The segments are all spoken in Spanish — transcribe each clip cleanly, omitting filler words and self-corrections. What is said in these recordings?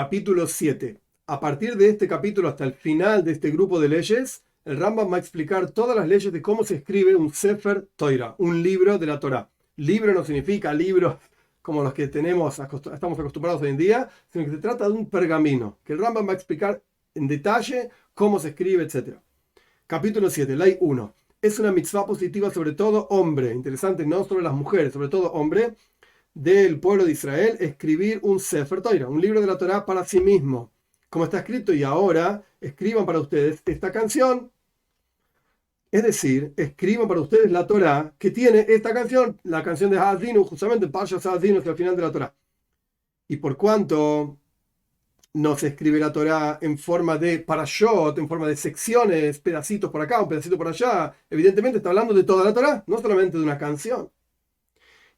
Capítulo 7. A partir de este capítulo hasta el final de este grupo de leyes, el Rambam va a explicar todas las leyes de cómo se escribe un Sefer Torah, un libro de la Torah. Libro no significa libros como los que estamos acostumbrados hoy en día, sino que se trata de un pergamino, que el Rambam va a explicar en detalle cómo se escribe, etc. Capítulo 7, Ley 1. Es una mitzvah positiva sobre todo hombre, interesante, no sobre las mujeres, sobre todo hombre, del pueblo de Israel, escribir un Sefer Torah, un libro de la Torah para sí mismo, como está escrito, y ahora escriban para ustedes esta canción, es decir, escriban para ustedes la Torah que tiene esta canción, la canción de Ha'azinu, justamente Parshas Ha'azinu, que al final de la Torah. Y por cuanto no se escribe la Torah en forma de parashot, en forma de secciones, pedacitos por acá, un pedacito por allá, evidentemente está hablando de toda la Torah, no solamente de una canción.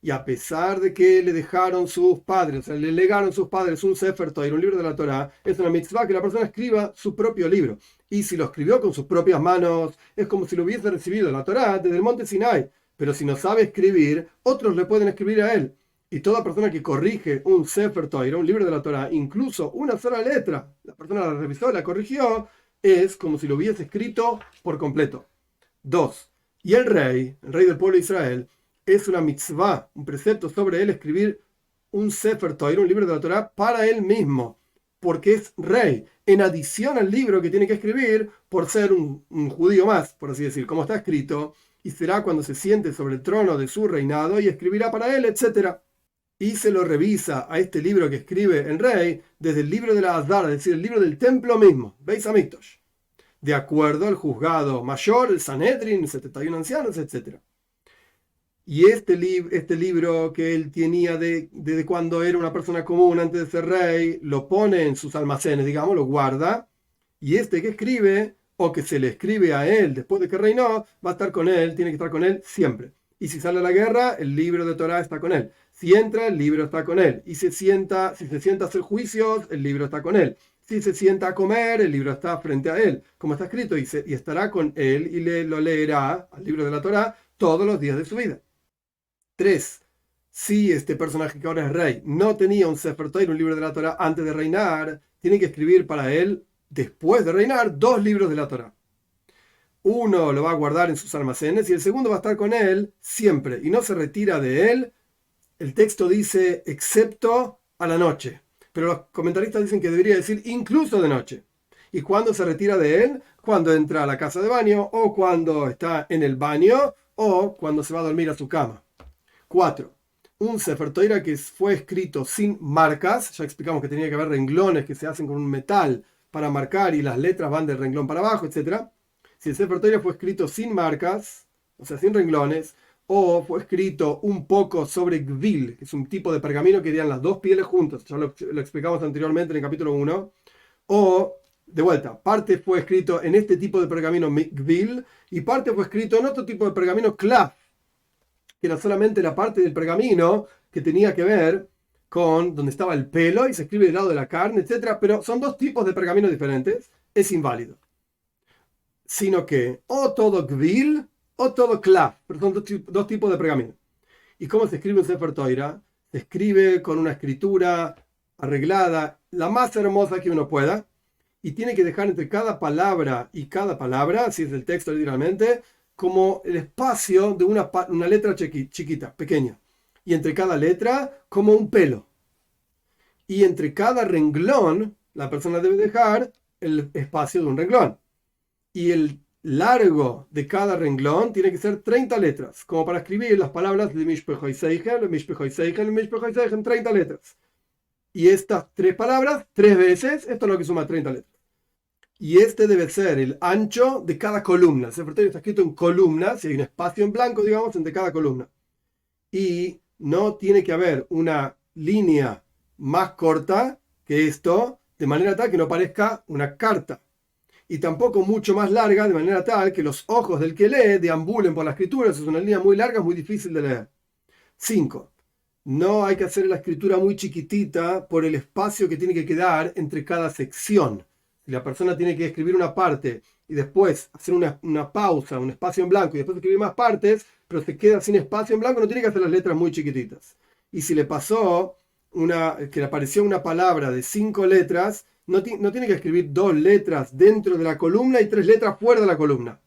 Y a pesar de que le dejaron sus padres, o sea, le legaron sus padres un Sefer Torah, un libro de la Torah, es una mitzvah que la persona escriba su propio libro. Y si lo escribió con sus propias manos, es como si lo hubiese recibido la Torah desde el monte Sinai. Pero si no sabe escribir, otros le pueden escribir a él. Y toda persona que corrige un Sefer Torah, un libro de la Torah, incluso una sola letra, la persona la revisó, la corrigió, es como si lo hubiese escrito por completo. 2. Y el rey del pueblo de Israel, es una mitzvah, un precepto sobre él escribir un Sefer Torah, un libro de la Torah, para él mismo, porque es rey, en adición al libro que tiene que escribir por ser un judío más, por así decir, como está escrito, y será cuando se siente sobre el trono de su reinado y escribirá para él, etc. Y se lo revisa a este libro que escribe el rey desde el libro de la Azar, es decir, el libro del templo mismo, Beis Hamikdash, de acuerdo al juzgado mayor, el Sanedrin, 71 ancianos, etc. Y este libro que él tenía desde cuando era una persona común antes de ser rey, lo pone en sus almacenes, digamos, lo guarda. Y este que escribe, o que se le escribe a él después de que reinó, va a estar con él, tiene que estar con él siempre. Y si sale a la guerra, el libro de Torah está con él. Si entra, el libro está con él. Y si se sienta a hacer juicios, el libro está con él. Si se sienta a comer, el libro está frente a él, como está escrito, y estará con él y lo leerá al libro de la Torah todos los días de su vida. 3. Si este personaje que ahora es rey no tenía un Sefer Torah, un libro de la Torah, antes de reinar, tiene que escribir para él, después de reinar, 2 libros de la Torah. Uno lo va a guardar en sus almacenes y el segundo va a estar con él siempre y no se retira de él. El texto dice excepto a la noche, pero los comentaristas dicen que debería decir incluso de noche. ¿Y cuándo se retira de él? Cuando entra a la casa de baño, o cuando está en el baño, o cuando se va a dormir a su cama. 4. Un Sefer Torah que fue escrito sin marcas, ya explicamos que tenía que haber renglones que se hacen con un metal para marcar y las letras van del renglón para abajo, etc. Si el Sefer Torah fue escrito sin marcas, o sea, sin renglones, o fue escrito un poco sobre gvil, que es un tipo de pergamino que irían las dos pieles juntas, ya lo explicamos anteriormente en el capítulo 1, o, de vuelta, parte fue escrito en este tipo de pergamino gvil y parte fue escrito en otro tipo de pergamino klaf, que era solamente la parte del pergamino que tenía que ver con donde estaba el pelo y se escribe del lado de la carne, etc. Pero son dos tipos de pergaminos diferentes, es inválido. Sino que o todo gvil o todo klaf, pero son dos tipos de pergamino. ¿Y cómo se escribe un Sefer Torah? Se escribe con una escritura arreglada, la más hermosa que uno pueda, y tiene que dejar entre cada palabra y cada palabra, si es el texto literalmente, como el espacio de una letra chiquita, pequeña. Y entre cada letra, como un pelo. Y entre cada renglón, la persona debe dejar el espacio de un renglón. Y el largo de cada renglón tiene que ser 30 letras, como para escribir las palabras de Mishpechoi Seichel, Mishpechoi Seichel, Mishpechoi Seichel, 30 letras. Y estas 3 palabras, 3 veces, esto es lo que suma 30 letras. Y este debe ser el ancho de cada columna. El Sefer Torah está escrito en columnas, y hay un espacio en blanco, digamos, entre cada columna. Y no tiene que haber una línea más corta que esto, de manera tal que no parezca una carta. Y tampoco mucho más larga, de manera tal que los ojos del que lee deambulen por la escritura. Eso es una línea muy larga, es muy difícil de leer. 5. No hay que hacer la escritura muy chiquitita por el espacio que tiene que quedar entre cada sección. Si la persona tiene que escribir una parte y después hacer una pausa, un espacio en blanco y después escribir más partes, pero se queda sin espacio en blanco, no tiene que hacer las letras muy chiquititas. Y si le pasó que le apareció una palabra de 5 letras, no tiene que escribir 2 letras dentro de la columna y 3 letras fuera de la columna.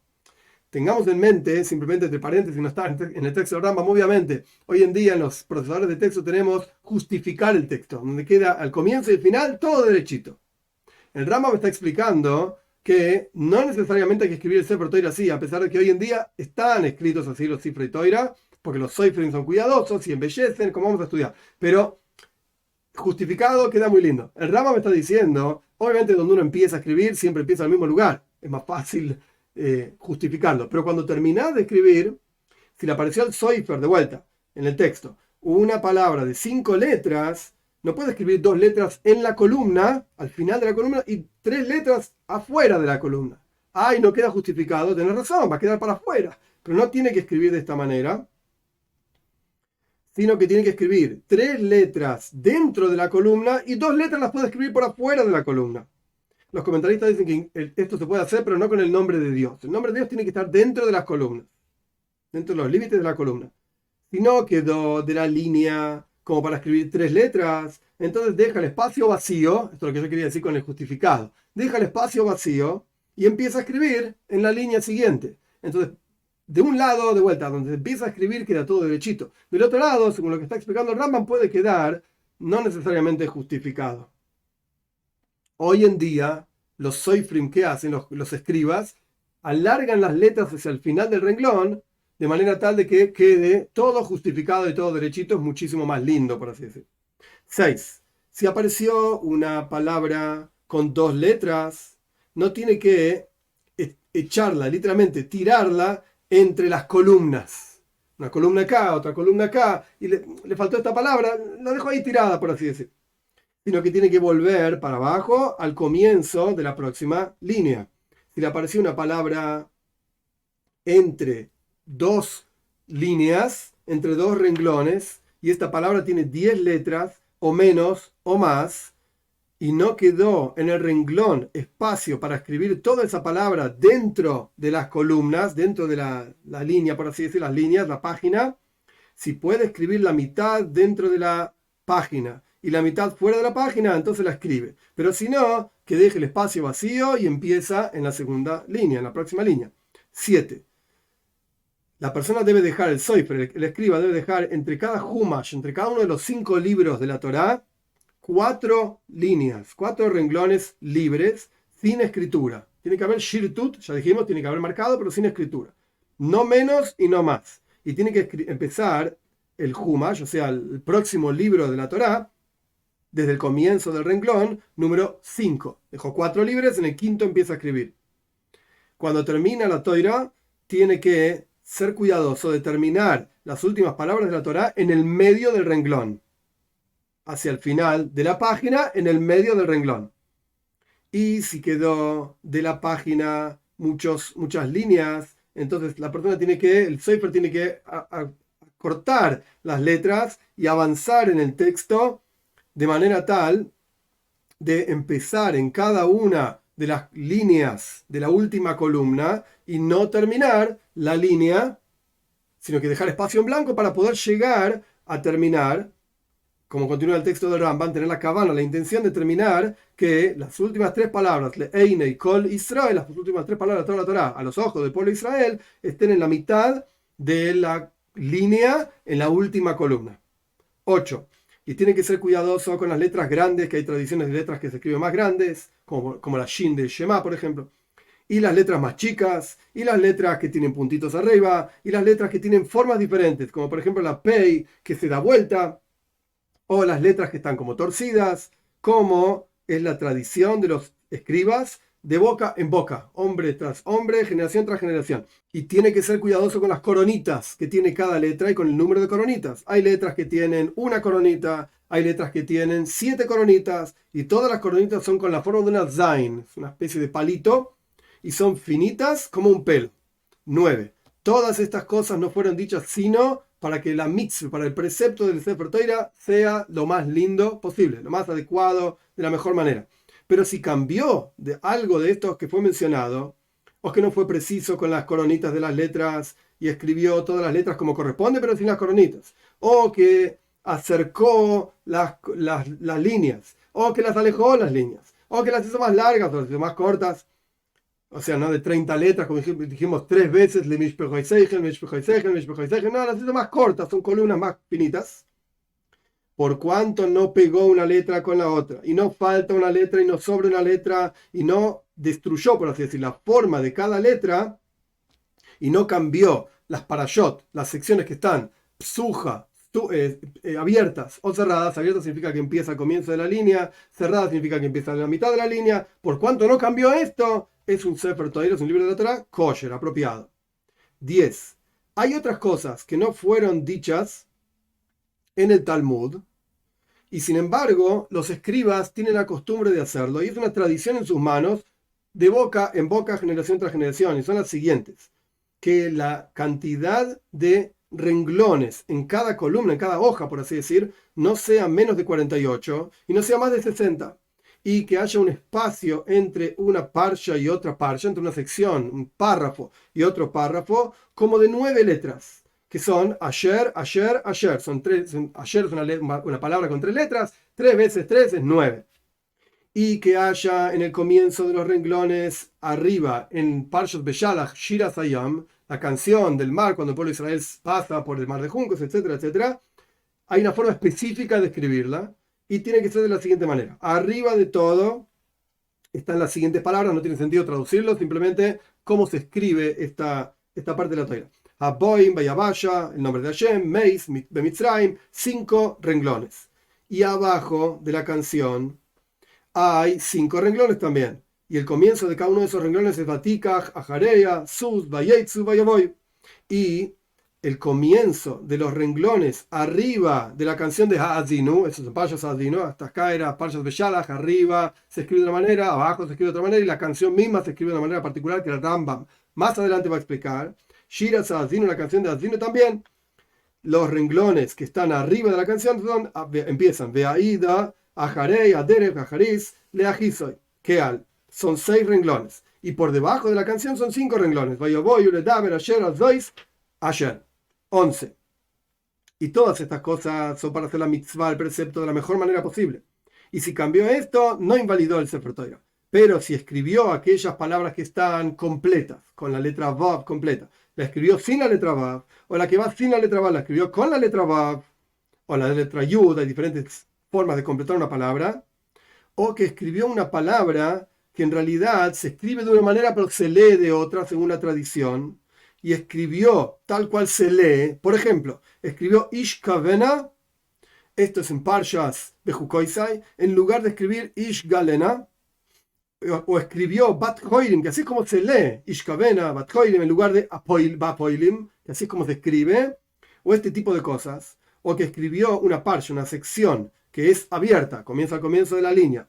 Tengamos en mente, simplemente entre paréntesis, no está en el texto del Rambam, obviamente, hoy en día en los procesadores de texto tenemos justificar el texto, donde queda al comienzo y al final todo derechito. El Rambam me está explicando que no necesariamente hay que escribir el Sefer Toira así, a pesar de que hoy en día están escritos así los Sifrei Toira, porque los Soifrim son cuidadosos y embellecen, como vamos a estudiar. Pero justificado queda muy lindo. El Rambam me está diciendo, obviamente donde uno empieza a escribir, siempre empieza al mismo lugar, es más fácil justificarlo. Pero cuando terminás de escribir, si le apareció el Soifer de vuelta en el texto, una palabra de 5 letras, no puede escribir 2 letras en la columna, al final de la columna, y 3 letras afuera de la columna. Ay, no queda justificado, tenés razón, va a quedar para afuera. Pero no tiene que escribir de esta manera, sino que tiene que escribir 3 letras dentro de la columna y 2 letras las puede escribir por afuera de la columna. Los comentaristas dicen que esto se puede hacer, pero no con el nombre de Dios. El nombre de Dios tiene que estar dentro de las columnas, dentro de los límites de la columna. Si no quedó de la línea como para escribir 3 letras, entonces deja el espacio vacío, esto es lo que yo quería decir con el justificado, deja el espacio vacío y empieza a escribir en la línea siguiente. Entonces, de un lado, de vuelta, donde empieza a escribir queda todo derechito. Del otro lado, según lo que está explicando el Rambam, puede quedar no necesariamente justificado. Hoy en día, los soifrim que hacen, los escribas, alargan las letras hacia el final del renglón, de manera tal de que quede todo justificado y todo derechito, es muchísimo más lindo, por así decirlo. 6. Si apareció una palabra con 2 letras, no tiene que echarla, literalmente tirarla entre las columnas. Una columna acá, otra columna acá, y le faltó esta palabra, la dejo ahí tirada, por así decirlo. Sino que tiene que volver para abajo al comienzo de la próxima línea. Si le apareció una palabra entre 2 líneas, entre 2 renglones, y esta palabra tiene 10 letras, o menos, o más, y no quedó en el renglón espacio para escribir toda esa palabra dentro de las columnas, dentro de la línea, por así decir, las líneas, la página, si puede escribir la mitad dentro de la página y la mitad fuera de la página, entonces la escribe. Pero si no, que deje el espacio vacío y empieza en la segunda línea, en la próxima línea. 7. La persona debe dejar, el soifer, el escriba, debe dejar entre cada humash, entre cada uno de los 5 libros de la Torá, 4 líneas, 4 renglones libres, sin escritura. Tiene que haber shirtut, ya dijimos, tiene que haber marcado, pero sin escritura. No menos y no más. Y tiene que empezar el humash, o sea, el próximo libro de la Torá, desde el comienzo del renglón, número 5. Dejó 4 libres, en el quinto empieza a escribir. Cuando termina la Torá, tiene que ser cuidadoso de terminar las últimas palabras de la Torá en el medio del renglón, hacia el final de la página, en el medio del renglón. Y si quedó de la página muchas líneas, entonces la persona el soifer tiene que cortar las letras y avanzar en el texto de manera tal de empezar en cada una de las líneas de la última columna y no terminar la línea, sino que dejar espacio en blanco para poder llegar a terminar, como continúa el texto del Rambam, tener la cabana, la intención de terminar que las últimas 3 palabras, Le'einei y Kol Israel, las últimas 3 palabras de toda la Torá, a los ojos del pueblo de Israel, estén en la mitad de la línea en la última columna. 8. Y tiene que ser cuidadoso con las letras grandes, que hay tradiciones de letras que se escriben más grandes, como la Shin del Shema, por ejemplo. Y las letras más chicas, y las letras que tienen puntitos arriba, y las letras que tienen formas diferentes, como por ejemplo la Pei, que se da vuelta, o las letras que están como torcidas, como es la tradición de los escribas, de boca en boca, hombre tras hombre, generación tras generación. Y tiene que ser cuidadoso con las coronitas que tiene cada letra y con el número de coronitas. Hay letras que tienen una coronita, hay letras que tienen 7 coronitas, y todas las coronitas son con la forma de una zain, una especie de palito, y son finitas como un pelo. 9. Todas estas cosas no fueron dichas sino para que la mitzvah, para el precepto del Sefer Torah sea lo más lindo posible, lo más adecuado, de la mejor manera. Pero si cambió de algo de estos que fue mencionado, o que no fue preciso con las coronitas de las letras y escribió todas las letras como corresponde, pero sin las coronitas, o que acercó las líneas, o que las alejó las líneas, o que las hizo más largas o las hizo más cortas. O sea, no de 30 letras, como dijimos 3 veces, no, las hizo más cortas, son columnas más finitas. Por cuanto no pegó una letra con la otra, y no falta una letra, y no sobra una letra, y no destruyó, por así decir, la forma de cada letra, y no cambió las parashot, las secciones que están psuja, abiertas o cerradas. Abiertas significa que empieza al comienzo de la línea, cerrada significa que empieza en la mitad de la línea. Por cuanto no cambió esto, es un Sefer Torah, es un libro de la Torah kosher, apropiado. 10. Hay otras cosas que no fueron dichas en el Talmud, y sin embargo los escribas tienen la costumbre de hacerlo, y es una tradición en sus manos, de boca en boca, generación tras generación, y son las siguientes: que la cantidad de renglones en cada columna, en cada hoja, por así decir, no sea menos de 48 y no sea más de 60, y que haya un espacio entre una parsha y otra parsha, entre una sección, un párrafo y otro párrafo, como de 9 letras, que son ayer, ayer, ayer. Ayer es una palabra con 3 letras, 3 veces 3 es 9. Y que haya en el comienzo de los renglones, arriba, en Parshat Beshalach, Shira Sayam, la canción del mar, cuando el pueblo de Israel pasa por el mar de juncos, etcétera, etcétera. Hay una forma específica de escribirla, y tiene que ser de la siguiente manera: arriba de todo están las siguientes palabras, no tiene sentido traducirlo, simplemente cómo se escribe esta parte de la Torah. Aboim, Bayabasha, el nombre de Hashem, Meis, Bemitzraim, 5 renglones. Y abajo de la canción hay 5 renglones también. Y el comienzo de cada uno de esos renglones es Vatikach, Ajareya, Sus, Vayetzu, Vayaboy. Y el comienzo de los renglones arriba de la canción de Ha'azinu, eso es Parshas Ha'azinu, hasta acá era Parshas Beshalach, arriba se escribe de una manera, abajo se escribe de otra manera, y la canción misma se escribe de una manera particular que el Rambam más adelante va a explicar. Shira Ha'azinu, la canción de Ha'azinu también, los renglones que están arriba de la canción empiezan Ve'aida, Ajarei, Aderech, Ajariz, Leajisoy, Keal. Son 6 renglones. Y por debajo de la canción son 5 renglones. Vayoboy, Uledaber, Asher, Azois, Asher. 11. Y todas estas cosas son para hacer la mitzvah, el precepto, de la mejor manera posible. Y si cambió esto, no invalidó el Sefer Torah. Pero si escribió aquellas palabras que están completas, con la letra Vav completa, la escribió sin la letra Vav, o la que va sin la letra Vav la escribió con la letra Vav, o la letra Yud, hay diferentes formas de completar una palabra, o que escribió una palabra que en realidad se escribe de una manera pero se lee de otra según la tradición, y escribió tal cual se lee. Por ejemplo, escribió Ish Kavena, esto es en Parshas Bejukoisai, en lugar de escribir Ish Galena, o escribió Bat Hoilim, que así es como se lee Ish Kavena, Bat Hoilim, en lugar de Bapoilim, que así es como se escribe, o este tipo de cosas, o que escribió una parsha, una sección que es abierta, comienza al comienzo de la línea,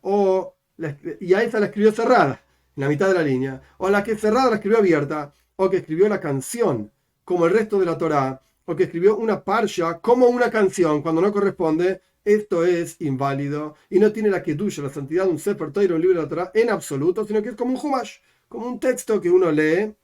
y a esa la escribió cerrada, en la mitad de la línea, o la que es cerrada la escribió abierta, o que escribió la canción como el resto de la Torá, o que escribió una parsha como una canción cuando no corresponde. Esto es inválido y no tiene la kedusha, la santidad de un Sefer Torah, un libro de la Torá, en absoluto, sino que es como un humash, como un texto que uno lee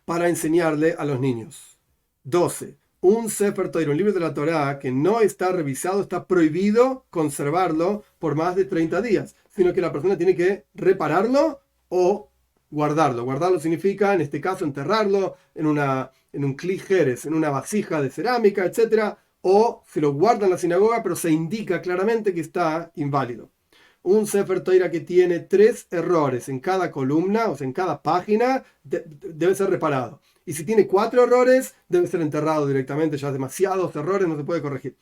para enseñarle a los niños. 12. Un Sefer Torah, un libro de la Torá que no está revisado, está prohibido conservarlo por más de 30 días, sino que la persona tiene que repararlo o guardarlo. Guardarlo significa, en este caso, enterrarlo en un kli jerez, en una vasija de cerámica, etc. O se lo guarda en la sinagoga, pero se indica claramente que está inválido. Un Sefer Torah que tiene 3 errores en cada columna, o sea, en cada página, debe ser reparado. Y si tiene 4 errores, debe ser enterrado directamente. Ya demasiados errores, no se puede corregir.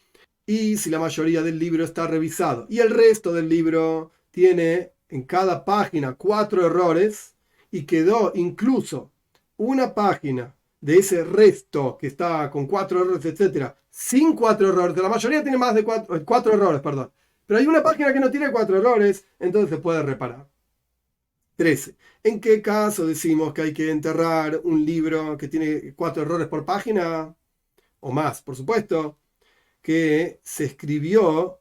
Y si la mayoría del libro está revisado y el resto del libro tiene en cada página 4 errores, y quedó incluso una página de ese resto que está con 4 errores, etcétera, sin 4 errores, la mayoría tiene más de 4 errores, perdón, pero hay una página que no tiene 4 errores, entonces se puede reparar. 13. ¿En qué caso decimos que hay que enterrar un libro que tiene 4 errores por página? O más, por supuesto, que se escribió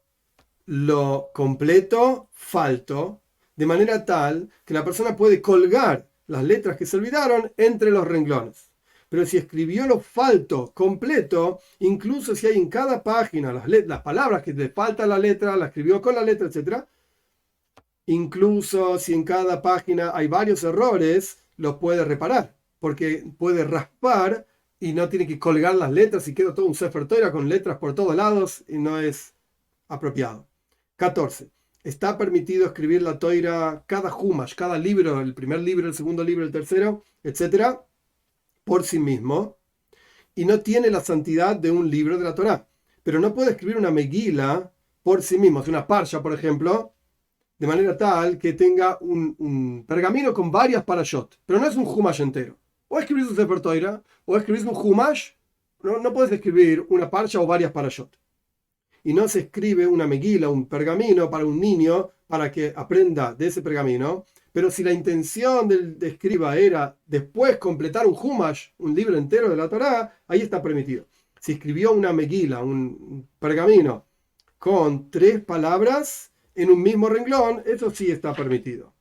lo completo, falto, de manera tal que la persona puede colgar las letras que se olvidaron entre los renglones. pero si escribió lo falto completo, incluso si hay en cada página las palabras que le falta la letra, la escribió con la letra, etc., incluso si en cada página hay varios errores, los puede reparar, porque puede raspar y no tiene que colgar las letras y queda todo un Sefer Torah con letras por todos lados y no es apropiado. 14. Está permitido escribir la Torah, cada Humash, cada libro, el primer libro, el segundo libro, el tercero, etc., por sí mismo, y no tiene la santidad de un libro de la Torah. Pero no puede escribir una Megila por sí mismo, es una Parsha, por ejemplo, de manera tal que tenga un pergamino con varias parashot, pero no es un Humash entero. O escribís un Sefer Torah, o escribís un Humash, no puedes escribir una Parsha o varias parashot. Y no se escribe una Megila, un pergamino para un niño, para que aprenda de ese pergamino, pero si la intención del escriba era después completar un Humash, un libro entero de la Torá, ahí está permitido. Si escribió una Megila, un pergamino, con 3 palabras en un mismo renglón, eso sí está permitido.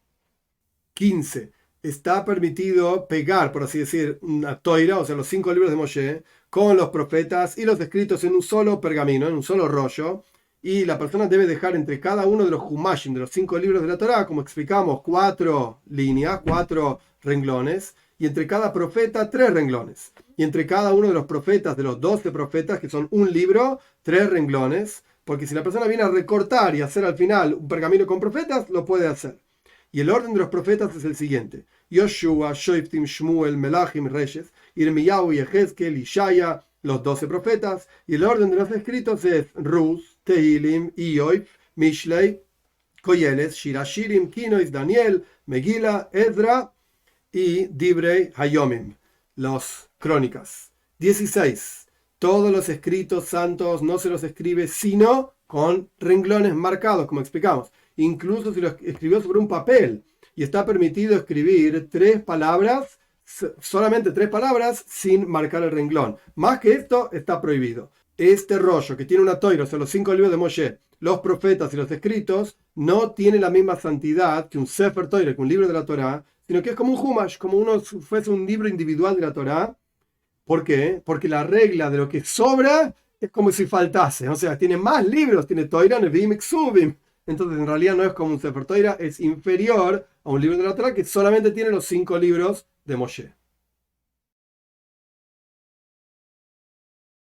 15. Está permitido pegar, por así decir, una toira, o sea, los 5 libros de Moshe, con los profetas y los escritos en un solo pergamino, en un solo rollo, y la persona debe dejar entre cada uno de los Humashim, de los 5 libros de la Torá, como explicamos, 4 líneas, 4 renglones, y entre cada profeta 3 renglones, y entre cada uno de los profetas, de los 12 profetas, que son un libro, 3 renglones, porque si la persona viene a recortar y hacer al final un pergamino con profetas, lo puede hacer. Y el orden de los profetas es el siguiente: Yoshua, Shoiftim, Shmuel, Melachim, Reyes, Irmiyahu, Yehezkel, Ishaya, los 12 profetas. Y el orden de los escritos es Ruth, Tehilim, Ioib, Mishlei, Koyeles, Shirashirim, Kinois, Daniel, Megila, Ezra y Dibrei Hayomim, los crónicas. 16. Todos los escritos santos no se los escribe sino con renglones marcados, como explicamos. Incluso si lo escribió sobre un papel y está permitido escribir 3 palabras, solamente 3 palabras sin marcar el renglón. Más que esto está prohibido. Este rollo que tiene una toira, o sea, los 5 libros de Moshe, los profetas y los escritos, no tiene la misma santidad que un Sefer Torah, que un libro de la Torá, sino que es como un Humash, como uno fuese un libro individual de la Torá. ¿Por qué? Porque la regla de lo que sobra es como si faltase. O sea, tiene más libros, tiene Torah, Nevi'im, Ksuvim. Entonces, en realidad no es como un Sefer Torah, es inferior a un libro de la Torah que solamente tiene los 5 libros de Moshe.